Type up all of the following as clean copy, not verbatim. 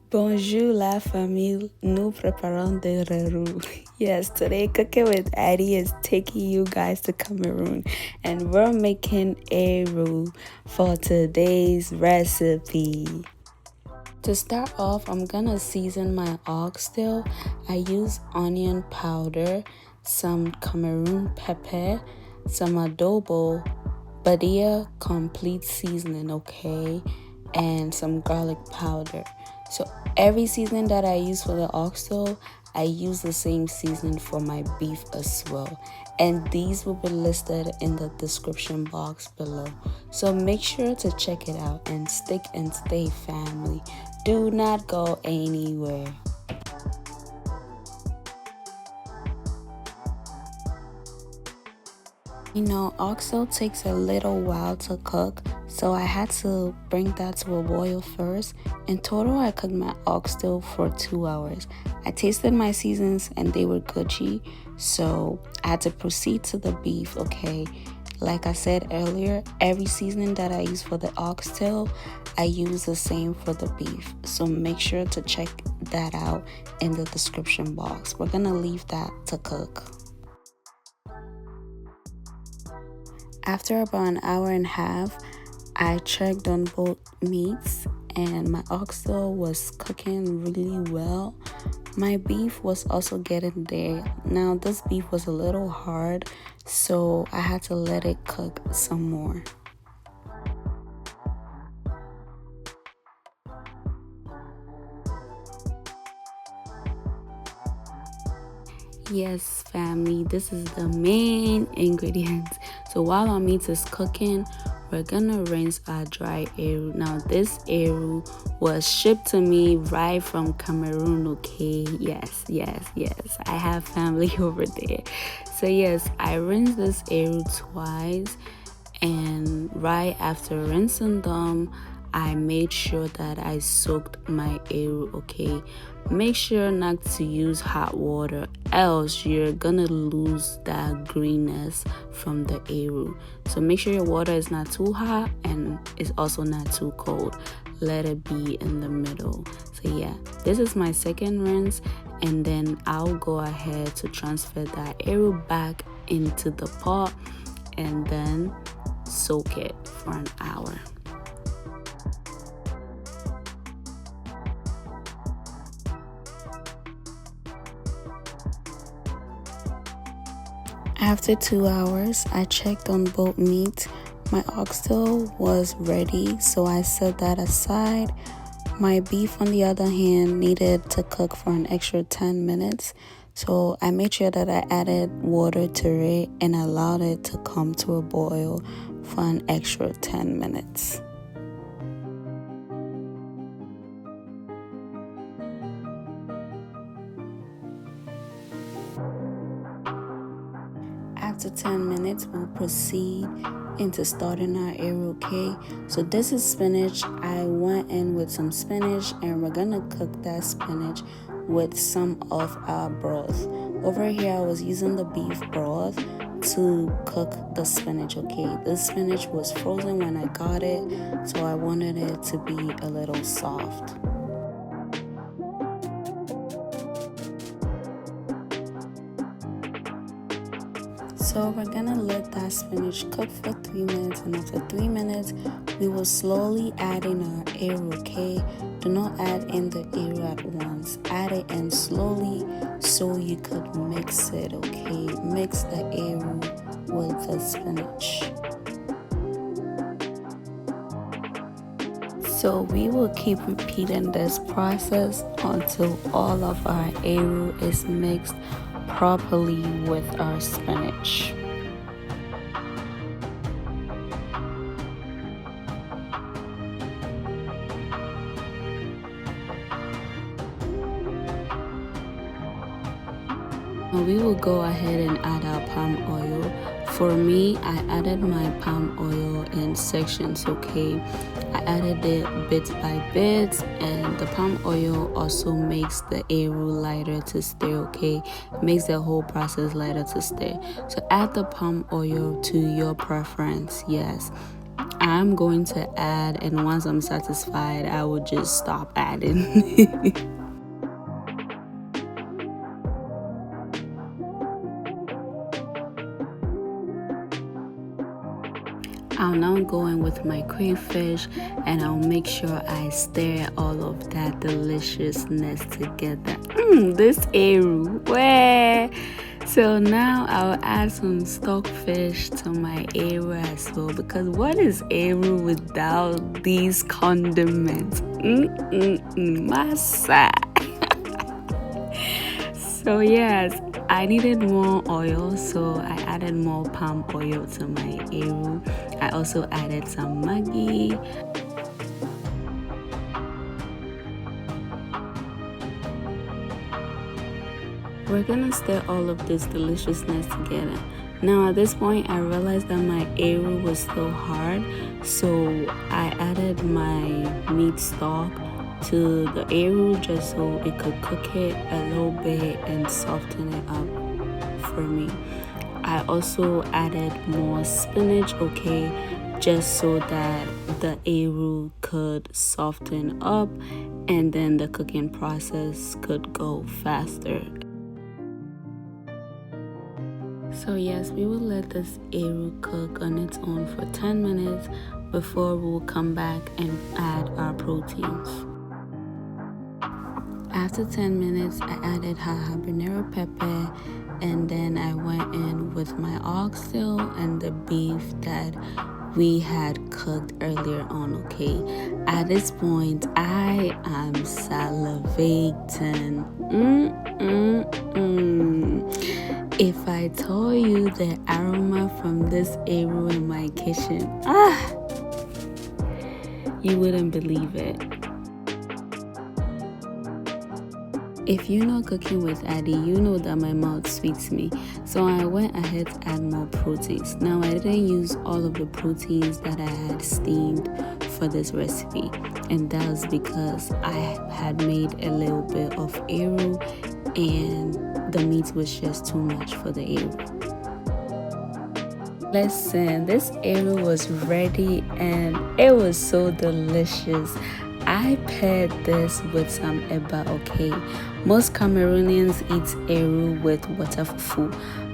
Bonjour la famille, nous préparons des Eru. Yes, today Cooking with Addie is taking you guys to Cameroon and we're making Eru for today's recipe. To start off, I'm gonna season my oxtail. I use onion powder, some Cameroon pepper, some adobo, Badia complete seasoning, okay, and some garlic powder. So every seasoning that I use for the oxtail, I use the same seasoning for my beef as well. And these will be listed in the description box below. So make sure to check it out and stick and stay family. Do not go anywhere. You know, oxtail takes a little while to cook, so I had to bring that to a boil first. In total, I cooked my oxtail for 2 hours. I tasted my seasons and they were Gucci, so I had to proceed to the beef, okay? Like I said earlier, every seasoning that I use for the oxtail, I use the same for the beef. So make sure to check that out in the description box. We're gonna leave that to cook. After about an hour and a half, I checked on both meats and my oxtail was cooking really well. My beef was also getting there. Now this beef was a little hard, so I had to let it cook some more. Yes, family, this is the main ingredients. So while our meat is cooking, we're gonna rinse our dry eru. Now this eru was shipped to me right from Cameroon, okay? Yes. I have family over there. So yes, I rinsed this eru twice, and right after rinsing them, I made sure that I soaked my eru, okay? Make sure not to use hot water, else you're gonna lose that greenness from the eru. So make sure your water is not too hot and it's also not too cold. Let it be in the middle. So yeah, this is my second rinse, and then I'll go ahead to transfer that eru back into the pot and then soak it for an hour. After 2 hours, I checked on both meats. My oxtail was ready, so I set that aside. My beef, on the other hand, needed to cook for an extra 10 minutes. So I made sure that I added water to it and allowed it to come to a boil for an extra 10 minutes. After 10 minutes, we'll proceed into starting our eru, okay? So this is spinach. I went in with some spinach and we're gonna cook that spinach with some of our broth. Over here, I was using the beef broth to cook the spinach, okay? This spinach was frozen when I got it, so I wanted it to be a little soft. So we're gonna let that spinach cook for 3 minutes, and after 3 minutes, we will slowly add in our eru, okay? Do not add in the eru at once. Add it in slowly so you could mix it, okay? Mix the eru with the spinach. So we will keep repeating this process until all of our eru is mixed properly with our spinach. We will go ahead and add our palm oil. For me, I added my palm oil in sections, okay? I added it bit by bit, and the palm oil also makes the eru lighter to stir, okay? It makes the whole process lighter to stir. So add the palm oil to your preference, yes. I'm going to add, and once I'm satisfied, I will just stop adding. I'll now go in with my crayfish and I'll make sure I stir all of that deliciousness together. This Eru, where? So now I'll add some stockfish to my Eru as well, because what is Eru without these condiments? Massa. So yes, I needed more oil, so I added more palm oil to my Eru. I also added some Maggi. We're gonna stir all of this deliciousness together. Now at this point, I realized that my Eru was still hard, so I added my meat stock to the Eru just so it could cook it a little bit and soften it up for me. I also added more spinach, just so that the Eru could soften up and then the cooking process could go faster. So yes, we will let this Eru cook on its own for 10 minutes before we will come back and add our proteins. After 10 minutes, I added habanero pepper, and then I went in with my oxtail and the beef that we had cooked earlier on, At this point, I am salivating. If I told you the aroma from this Eru in my kitchen, you wouldn't believe it. If you know Cooking with Addie, you know that my mouth sweets me. So I went ahead to add more proteins. Now I didn't use all of the proteins that I had steamed for this recipe. And that was because I had made a little bit of Eru and the meat was just too much for the Eru. Listen, this Eru was ready and it was so delicious. I paired this with some eba, Most Cameroonians eat Eru with water fufu,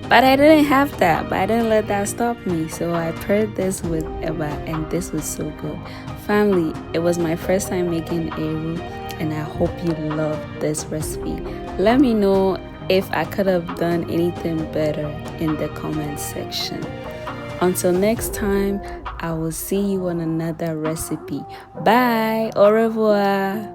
but I didn't have that, but I didn't let that stop me. So I paired this with eba and this was so good. Family, it was my first time making Eru and I hope you love this recipe. Let me know if I could have done anything better in the comment section. Until next time, I will see you on another recipe. Bye. Au revoir.